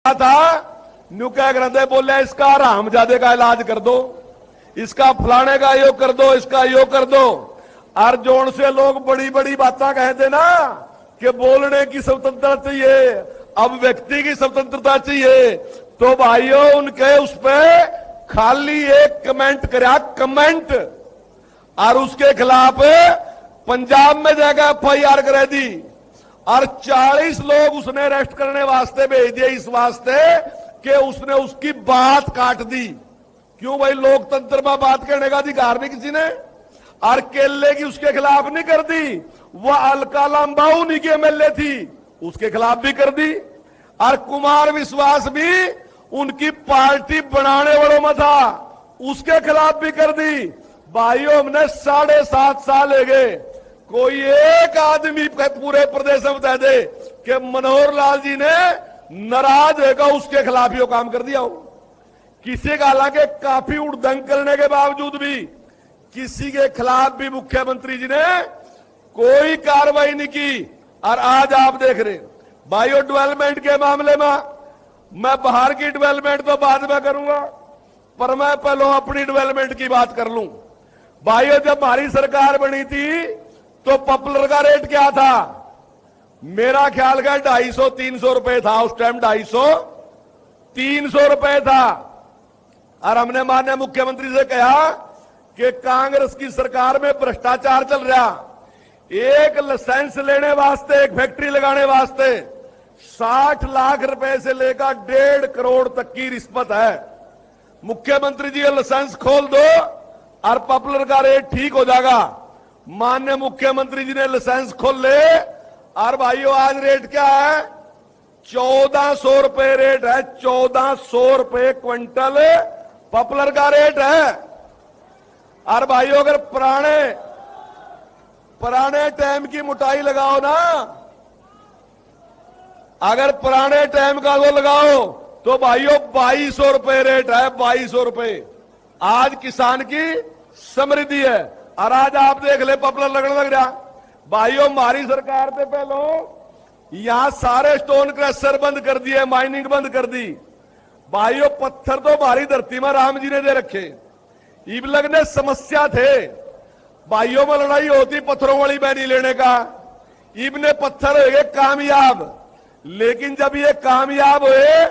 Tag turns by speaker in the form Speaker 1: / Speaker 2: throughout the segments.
Speaker 1: था न्यू क्या करते बोले इसका हरामजादे का इलाज कर दो, इसका फलाने का योग कर दो, इसका योग कर दो। और जोन से लोग बड़ी बड़ी बातें कहते ना कि बोलने की स्वतंत्रता चाहिए, अब व्यक्ति की स्वतंत्रता चाहिए, तो भाइयों उनके उस पर खाली एक कमेंट करा कमेंट, और उसके खिलाफ पंजाब में जाकर FIR करा दी और 40 लोग उसने अरेस्ट करने वास्ते भेज दिए, इस वास्ते कि उसने उसकी बात काट दी। क्यों भाई, लोकतंत्र में बात करने का अधिकार नहीं किसी ने। और केले की उसके खिलाफ नहीं कर दी, वह अलका लांबाऊ नहीं की MLA थी, उसके खिलाफ भी कर दी। और कुमार विश्वास भी उनकी पार्टी बनाने वालों में था, उसके खिलाफ भी कर दी। भाइयों हमने 7.5 साल ले गए, कोई एक आदमी पूरे प्रदेश में बता दे कि मनोहर लाल जी ने नाराज होगा उसके खिलाफ ही काम कर दिया हो। किसी का हालांकि काफी उड़दंग करने के बावजूद भी किसी के खिलाफ भी मुख्यमंत्री जी ने कोई कार्रवाई नहीं की। और आज आप देख रहे भाइयों डेवलपमेंट के मामले में, मैं बाहर की डेवलपमेंट तो बाद में करूंगा, पर मैं पहले अपनी डेवलपमेंट की बात कर लूं। भाइयों जब हमारी सरकार बनी थी तो पॉपुलर का रेट क्या था? मेरा ख्याल का 250-300 रुपए था उस टाइम, 250-300 रुपए था। और हमने माननीय मुख्यमंत्री से कहा कि कांग्रेस की सरकार में भ्रष्टाचार चल रहा, एक लाइसेंस लेने वास्ते, एक फैक्ट्री लगाने वास्ते 60 लाख रुपए से लेकर 1.5 करोड़ तक की रिश्वत है। मुख्यमंत्री जी लाइसेंस खोल दो और पॉपुलर का रेट ठीक हो जाएगा। माननीय मुख्यमंत्री जी ने लाइसेंस खोल ले और भाइयों आज रेट क्या है? 1400 रुपए रेट है, 1400 रुपए क्विंटल पॉपुलर का रेट है। और भाइयों अगर पुराने टाइम की मोटाई लगाओ ना, अगर पुराने टाइम का वो लगाओ तो भाइयों 2200 रुपए रेट है, 2200 रुपए। आज किसान की समृद्धि है। और आज आप देख ले पॉपुलर लगने लग रहा। भाइयों हमारी सरकार पे पहले यहां सारे स्टोन क्रशर बंद कर दिए, माइनिंग बंद कर दी। भाइयों पत्थर तो हमारी धरती में राम जी ने दे रखे, इब लगने समस्या थे। भाइयों में लड़ाई होती पत्थरों वाली बैनी लेने का, इब ने पत्थर हो गए कामयाब। लेकिन जब ये कामयाब हुए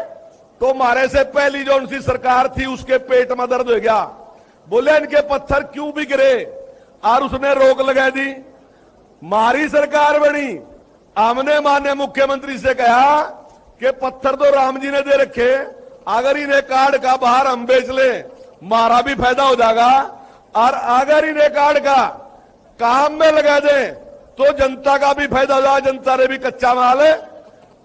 Speaker 1: तो हमारे से पहली जो उनकी सरकार थी उसके पेट में दर्द हो गया, बोले इनके पत्थर क्यों भी गिरे, और उसने रोक लगा दी। हमारी सरकार बनी, हमने माननीय मुख्यमंत्री से कहा कि पत्थर तो राम जी ने दे रखे, अगर इन्हें काट का बाहर हम बेच ले हमारा भी फायदा हो जाएगा, और अगर इन्हें काट का काम में लगा दे तो जनता का भी फायदा हो जाएगा। जनता ने भी कच्चा माल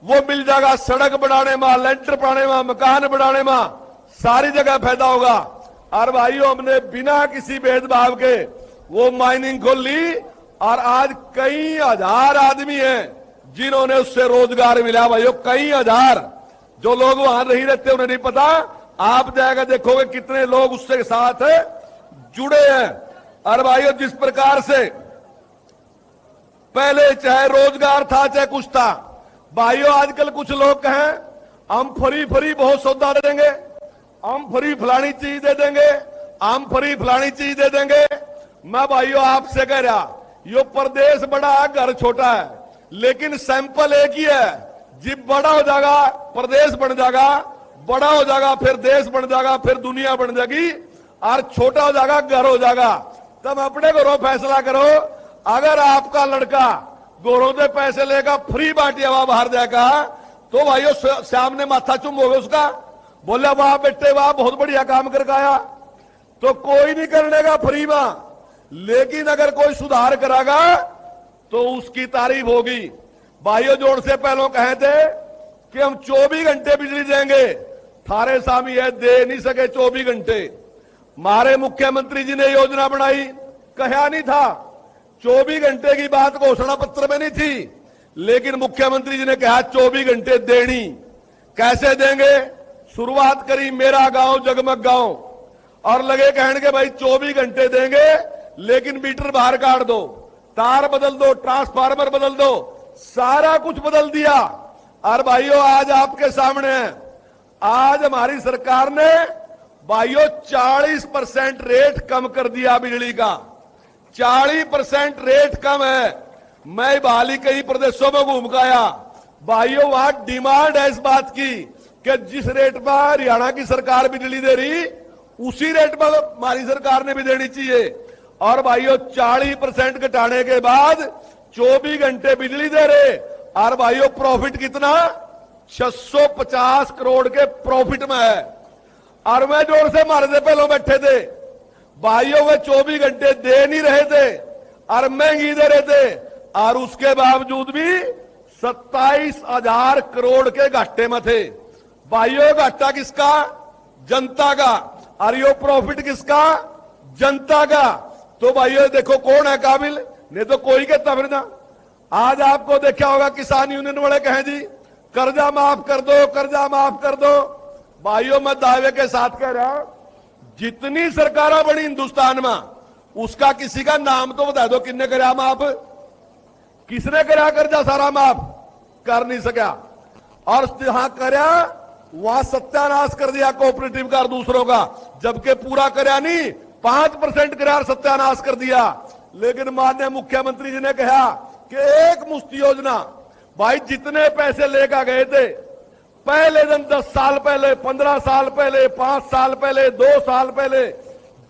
Speaker 1: वो मिल जाएगा, सड़क बनाने में, लेंटर बनाने में, मकान बनाने में, सारी जगह फायदा होगा। और भाइयों हमने बिना किसी भेदभाव के वो माइनिंग खोल ली, और आज कई हजार आदमी हैं जिन्होंने उससे रोजगार मिला। भाइयों कई हजार, जो लोग वहां नहीं रहते उन्हें नहीं पता, आप जाएगा देखोगे कितने लोग उससे साथ जुड़े हैं। और भाइयों जिस प्रकार से पहले चाहे रोजगार था चाहे कुछ था, भाइयों आजकल कुछ लोग कहें हम फ्री बहुत सौदा दे देंगे, हम फ्री फलानी चीज दे देंगे, हम फ्री फलानी चीज दे देंगे। मैं भाइयों आपसे कह रहा, यो प्रदेश बड़ा है, घर छोटा है, लेकिन सैंपल एक ही है। जब बड़ा हो जाएगा प्रदेश बन जाएगा, बड़ा हो जाएगा फिर देश बन जाएगा, फिर दुनिया बन जाएगी, और छोटा हो जाएगा घर हो जाएगा। तब अपने घरों फैसला करो। अगर आपका लड़का गोरों से पैसे लेगा फ्री बांटिया हुआ बाहर जाएगा, तो भाइयों सामने माथा चुम होगा उसका, बोले वाह बेटे वाह बहुत बढ़िया काम करके आया, तो कोई नहीं करने का फ्री में। लेकिन अगर कोई सुधार करागा तो उसकी तारीफ होगी। भाइयों जोड़ से पहले कहे थे कि हम 24 घंटे बिजली देंगे, थारे सामी है दे नहीं सके 24 घंटे। हमारे मुख्यमंत्री जी ने योजना बनाई, कहा नहीं था, 24 घंटे की बात घोषणा पत्र में नहीं थी, लेकिन मुख्यमंत्री जी ने कहा 24 घंटे देनी। कैसे देंगे? शुरुआत करी मेरा गांव जगमग गांव, और लगे कहने के भाई 24 घंटे देंगे, लेकिन मीटर बाहर काट दो, तार बदल दो, ट्रांसफार्मर बदल दो, सारा कुछ बदल दिया। और भाइयों आज आपके सामने है आज हमारी सरकार ने भाइयों 40% रेट कम कर दिया बिजली का। 40% रेट कम है। मैं हाल ही कई प्रदेशों में घूम के आया भाइयों, वहां डिमांड है इस बात की कि जिस रेट पर हरियाणा की सरकार बिजली दे रही उसी रेट पर हमारी सरकार ने भी देनी चाहिए। और भाइयों 40% घटाने के बाद 24 घंटे बिजली दे रहे। और भाइयों प्रॉफिट कितना? 650 करोड़ के प्रॉफिट में है। और मैं जोर से मारे थे पहले बैठे थे भाइयों, वे 24 घंटे दे नहीं रहे थे और महंगी दे रहे थे। और उसके बावजूद भी 27,000 करोड़ के घाटे में थे। भाइयों घाटा किसका? जनता का। और यो प्रॉफिट किसका? जनता का। तो भाइयों देखो कौन है काबिल, नहीं तो कोई कहता फिर ना। आज आपको देखा होगा किसान यूनियन वाले कहें जी कर्जा माफ कर दो, कर्जा माफ कर दो। भाइयों मैं दावे के साथ कह रहा हूं, जितनी सरकारें बनी हिंदुस्तान में उसका किसी का नाम तो बता दो किसने करा माफ? किसने करा कर्जा सारा माफ? कर नहीं सका। और जहां करा वहां सत्यानाश कर दिया कोऑपरेटिव का और दूसरों का, जबकि पूरा करा नहीं, 5% करार सत्यानाश कर दिया। लेकिन माननीय मुख्यमंत्री जी ने कहा कि एक मुश्त योजना, भाई जितने पैसे लेकर गए थे पहले दिन 10 साल पहले, 15 साल पहले, 5 साल पहले, 2 साल पहले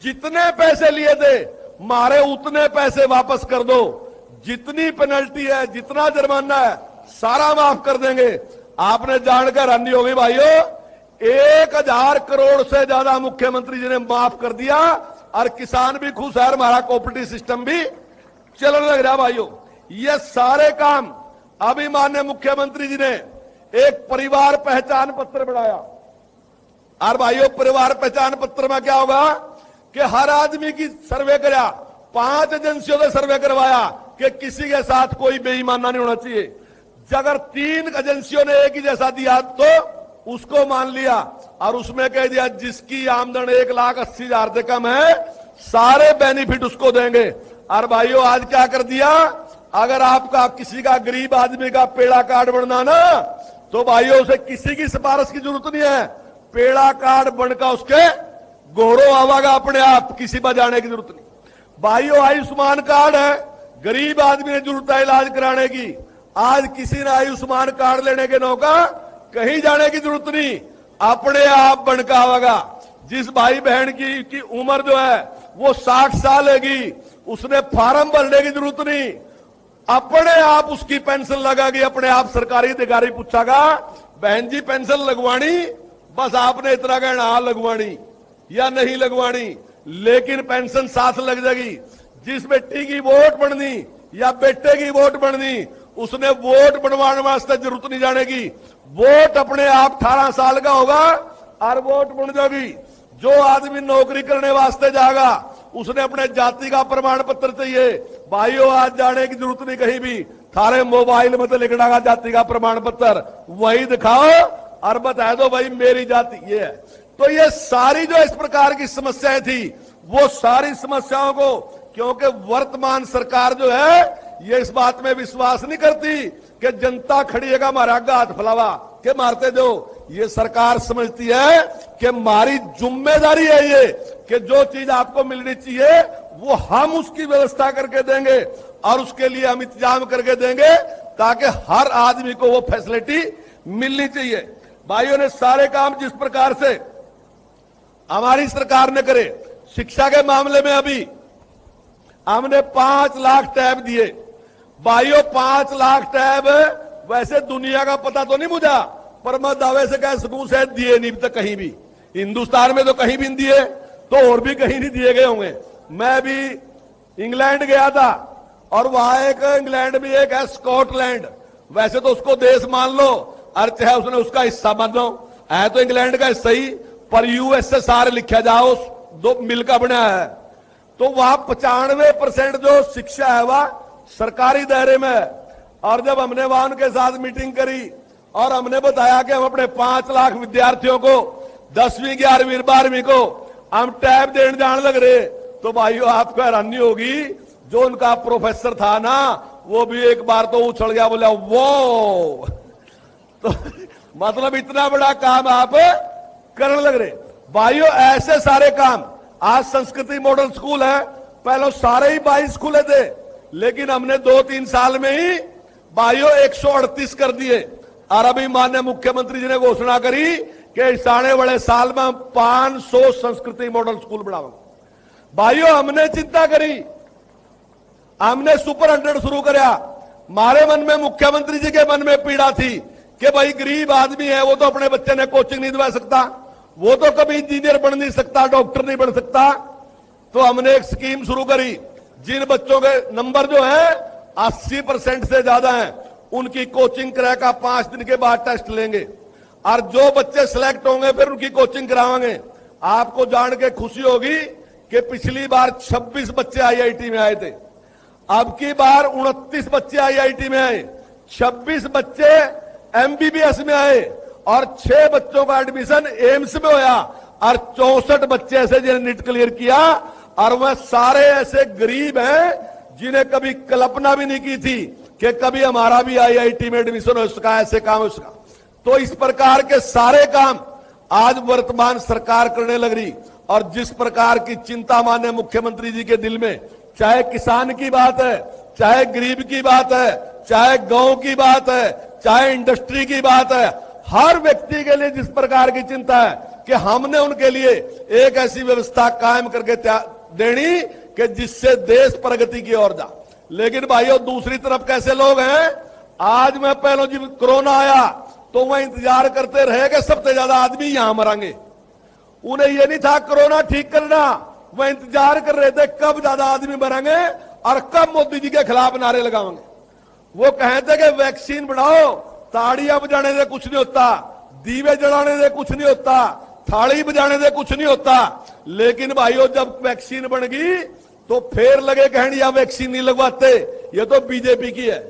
Speaker 1: जितने पैसे लिए थे मारे उतने पैसे वापस कर दो। जितनी पेनल्टी है, जितना जुर्माना है सारा माफ कर देंगे। आपने जानकर हैरानी होगी भाइयों, 1000 करोड़ से ज्यादा मुख्यमंत्री जी ने माफ कर दिया। और किसान भी खुश है, हमारा कोऑपरेटिव सिस्टम भी चलने लग रहा। भाइयों ये सारे काम अभी माननीय मुख्यमंत्री जी ने एक परिवार पहचान पत्र बनाया। और भाइयों परिवार पहचान पत्र में क्या होगा कि हर आदमी की सर्वे कराया, 5 एजेंसियों ने सर्वे करवाया कि किसी के साथ कोई बेईमाना नहीं होना चाहिए। अगर 3 एजेंसियों ने एक ही जैसा दिया तो उसको मान लिया और उसमें कह दिया जिसकी आमदन 1,80,000 से कम है सारे बेनिफिट उसको देंगे। और भाइयों आज क्या कर दिया, अगर आपका किसी का गरीब आदमी का पेड़ा कार्ड बनना ना तो भाइयों उसे किसी की सिफारिश की जरूरत नहीं है, पेड़ा कार्ड बनकर उसके गोरो आवागा अपने आप, किसी पर जाने की जरूरत नहीं। भाइयों आयुष्मान कार्ड है, गरीब आदमी ने जरूरत है इलाज कराने की, आज किसी ने आयुष्मान कार्ड लेने के नौका कहीं जाने की जरूरत नहीं, अपने आप बनकर आवागा। जिस भाई बहन की उम्र जो है वो 60 साल हैगी, उसने फार्म भरने की जरूरत नहीं, अपने आप उसकी पेंशन लगेगी। अपने आप सरकारी अधिकारी पूछागा बहन जी पेंशन लगवानी, बस आपने इतना कहना हाँ लगवानी या नहीं लगवानी, लेकिन पेंशन साथ लग जाएगी। जिस बेटी की वोट बननी या बेटे की वोट बननी उसने वोट बनवाने वास्ते जरूरत नहीं जाने की, वोट अपने आप 18 साल का होगा और वोट बन जाएगी। जो आदमी नौकरी करने वास्ते जाएगा उसने अपने जाति का प्रमाण पत्र चाहिए। भाइयों आज जाने की जरूरत नहीं कहीं भी, थारे मोबाइल में तो लिखना का जाति का प्रमाण पत्र, वही दिखाओ और बता दो भाई मेरी जाति ये है। तो ये सारी जो इस प्रकार की समस्याएं थी वो सारी समस्याओं को, क्योंकि वर्तमान सरकार जो है ये इस बात में विश्वास नहीं करती कि जनता खड़ी है हमारा हाथ फैलावा के मारते दो। ये सरकार समझती है कि हमारी जिम्मेदारी है ये कि जो चीज आपको मिलनी चाहिए वो हम उसकी व्यवस्था करके देंगे और उसके लिए हम इंतजाम करके देंगे ताकि हर आदमी को वो फैसिलिटी मिलनी चाहिए। भाइयों ने सारे काम जिस प्रकार से हमारी सरकार ने करे, शिक्षा के मामले में अभी हमने 5 लाख टैब दिए। भाइयों 5 लाख टैब वैसे दुनिया का पता तो नहीं मुझा, पर मैं दावे से कह सकूं शायद दिए नहीं तक कहीं भी, हिंदुस्तान में तो कहीं भी नहीं दिए, तो और भी कहीं नहीं दिए गए होंगे। मैं भी इंग्लैंड गया था और वहां एक इंग्लैंड में एक है स्कॉटलैंड, वैसे तो उसको देश मान लो और चाहे उसने उसका हिस्सा मान लो, है तो इंग्लैंड का हिस्सा ही, पर यूएसएसआर लिखा जाओ दो मिलकर बना है। तो वहां 95% जो शिक्षा है वह सरकारी दायरे में है। और जब हमने वहां उनके साथ मीटिंग करी और हमने बताया कि हम अपने 5 लाख विद्यार्थियों को 10वीं 11वीं 12वीं को हम टैब देने जाने लग रहे, तो भाइयों आपको हैरानी होगी, जो उनका प्रोफेसर था ना वो भी एक बार तो उछल गया, बोला वो तो मतलब इतना बड़ा काम आप करने लग रहे भाइयों। ऐसे सारे काम, आज संस्कृति मॉडल स्कूल है, पहले सारे ही 22 खुले थे, लेकिन हमने 2-3 साल में ही भाइयों 138 कर दिए। और अभी माननीय मुख्यमंत्री जी ने घोषणा करी कि इस आने वाले साल में 500 संस्कृति मॉडल स्कूल बढ़ाओगे। भाइयों हमने चिंता करी, हमने सुपर 100 शुरू कराया। हमारे मन में, मुख्यमंत्री जी के मन में पीड़ा थी कि भाई गरीब आदमी है, वो तो अपने बच्चे ने कोचिंग नहीं दिला सकता, वो तो कभी इंजीनियर बन नहीं सकता, डॉक्टर नहीं बन सकता। तो हमने एक स्कीम शुरू करी, जिन बच्चों के नंबर जो है 80% से ज्यादा हैं, उनकी कोचिंग करा का 5 दिन के बाद टेस्ट लेंगे, और जो बच्चे सिलेक्ट होंगे फिर उनकी कोचिंग करावांगे। आपको जान के खुशी होगी कि पिछली बार 26 बच्चे आईआईटी में आए थे, अब की बार 29 बच्चे आईआईटी में आए, 26 बच्चे एमबीबीएस में आए, और 6 बच्चों का एडमिशन एम्स में होया, और 64 बच्चे ऐसे जिन्हें नीट क्लियर किया, और वह सारे ऐसे गरीब हैं जिन्हें कभी कल्पना भी नहीं की थी कि कभी हमारा भी आईआईटी में एडमिशन हो सका, ऐसे काम हो सका। तो इस प्रकार के सारे काम आज वर्तमान सरकार करने लग रही। और जिस प्रकार की चिंता माननीय मुख्यमंत्री जी के दिल में, चाहे किसान की बात है, चाहे गरीब की बात है, चाहे गांव की बात है, चाहे इंडस्ट्री की बात है, हर व्यक्ति के लिए जिस प्रकार की चिंता है कि हमने उनके लिए एक ऐसी व्यवस्था कायम करके देनी कि जिससे देश प्रगति की ओर जा। लेकिन भाइयों दूसरी तरफ कैसे लोग हैं, आज मैं पहले जब कोरोना आया तो वह इंतजार करते रहे कि सबसे ज्यादा आदमी यहां मरेंगे। उन्हें यह नहीं था कोरोना ठीक करना, वह इंतजार कर रहे थे कब ज्यादा आदमी मरेंगे और कब मोदी जी के खिलाफ नारे लगाएंगे। वो कहते कि वैक्सीन बढ़ाओ, ताड़ियां बजाने से कुछ नहीं होता, दीवे जलाने से कुछ नहीं होता, थाली बजाने से कुछ नहीं होता। लेकिन भाइयों जब वैक्सीन बन गई तो फिर लगे कहने या वैक्सीन नहीं लगवाते, ये तो बीजेपी की है।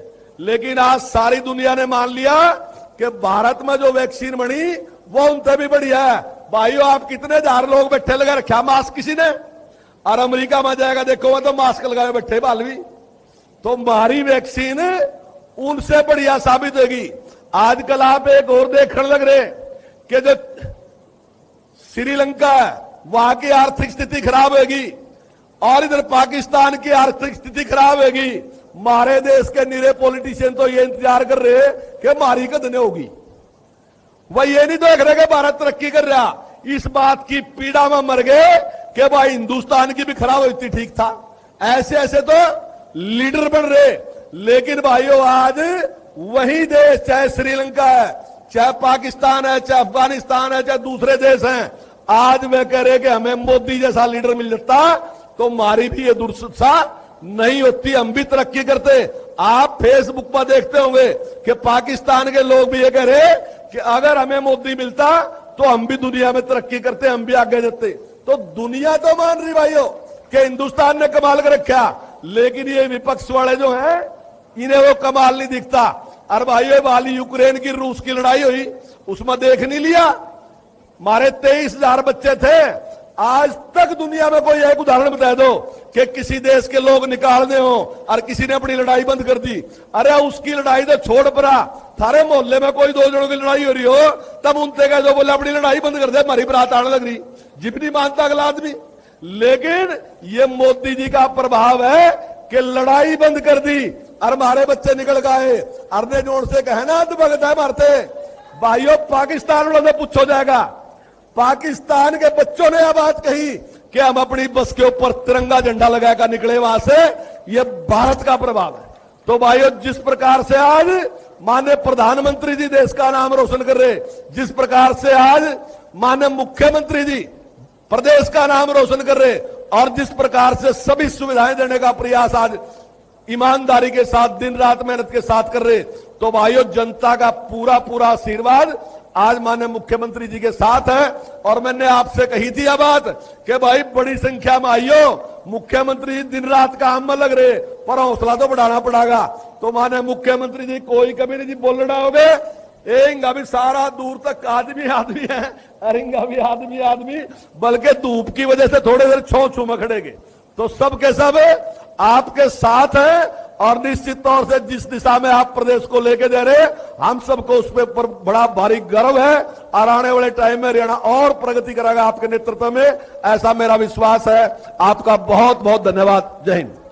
Speaker 1: लेकिन आज सारी दुनिया ने मान लिया कि भारत में जो वैक्सीन बनी वो उनसे भी बढ़िया है। भाइयों आप कितने हजार लोग बैठे लगा रखा मास्क किसी ने, और अमेरिका में जाएगा देखो वह तो मास्क लगाए बैठे बालवी। तो हमारी वैक्सीन उनसे बढ़िया साबित होगी। आजकल आप एक और देखने लग रहे कि जो श्रीलंका है वहां की आर्थिक स्थिति खराब होगी, और इधर पाकिस्तान की आर्थिक स्थिति खराब होगी। हमारे देश के निरे पॉलिटिशियन तो ये इंतजार कर रहे कि हमारी कदने होगी। वह ये नहीं देख रहे कि भारत तरक्की कर रहा, इस बात की पीड़ा में मर गए कि भाई हिंदुस्तान की भी खराब होती ठीक था। ऐसे ऐसे तो लीडर बन रहे। लेकिन भाइयों आज वही देश, चाहे श्रीलंका है, चाहे पाकिस्तान है, चाहे अफगानिस्तान है, चाहे दूसरे देश हैं, आज वे कह रहे कि हमें मोदी जैसा लीडर मिल जाता तो हमारी भी ये दुर्दशा नहीं होती, हम भी तरक्की करते। आप फेसबुक पर देखते होंगे कि पाकिस्तान के लोग भी ये कह रहे कि अगर हमें मोदी मिलता तो हम भी दुनिया में तरक्की करते, हम भी आगे जाते। तो दुनिया तो मान रही भाइयों कि हिंदुस्तान ने कमाल कर रखा, लेकिन ये विपक्ष वाले जो हैं इन्हें वो कमाल नहीं दिखता। और भाइयों वाली यूक्रेन की रूस की लड़ाई हुई, उसमें देख नहीं लिया, हमारे 23,000 बच्चे थे। आज तक दुनिया में कोई एक उदाहरण बता दो कि किसी देश के लोग निकालने हो और किसी ने अपनी लड़ाई बंद कर दी। अरे उसकी लड़ाई तो छोड़ पड़ा, थारे मोहल्ले में कोई 2 जनों की लड़ाई हो रही हो तब उनसे कह दो बोले अपनी लड़ाई बंद कर दे, हमारी बरात आने लग रही, जिप नहीं मानता अगला आदमी। लेकिन ये मोदी जी का प्रभाव है कि लड़ाई बंद कर दी और हमारे बच्चे निकल गए। अर्धे जोड़ से कहना तो भगत है मारते। भाइयों पाकिस्तान वालों से पूछो जाएगा, पाकिस्तान के बच्चों ने यह बात कही कि हम अपनी बस के ऊपर तिरंगा झंडा लगाकर निकले वहां से, यह भारत का प्रभाव है। तो भाइयों जिस प्रकार से आज माननीय प्रधानमंत्री जी देश का नाम रोशन कर रहे, जिस प्रकार से आज माननीय मुख्यमंत्री जी प्रदेश का नाम रोशन कर रहे, और जिस प्रकार से सभी सुविधाएं देने का प्रयास आज ईमानदारी के साथ दिन रात मेहनत के साथ कर रहे, तो भाइयों जनता का पूरा पूरा आशीर्वाद आज माननीय मुख्यमंत्री जी के साथ है। और मैंने आपसे कही थी यह बात कि भाई बड़ी संख्या में आइयो, मुख्यमंत्री जी दिन रात काम में लग रहे, पर हौसला तो बढ़ाना पड़ेगा। तो माननीय मुख्यमंत्री जी कोई कभी नहीं बोल रहा होगे, एंगा भी सारा दूर तक आदमी आदमी है, अरेंगा भी आदमी आदमी, बल्कि धूप की वजह से थोड़े देर छो छू में खड़ेगे। तो सब के सब आपके साथ हैं और निश्चित तौर से जिस दिशा में आप प्रदेश को लेके जा रहे, हम सबको उस पर बड़ा भारी गर्व है और आने वाले टाइम में हरियाणा और प्रगति करेगा आपके नेतृत्व में, ऐसा मेरा विश्वास है। आपका बहुत बहुत धन्यवाद। जय हिंद।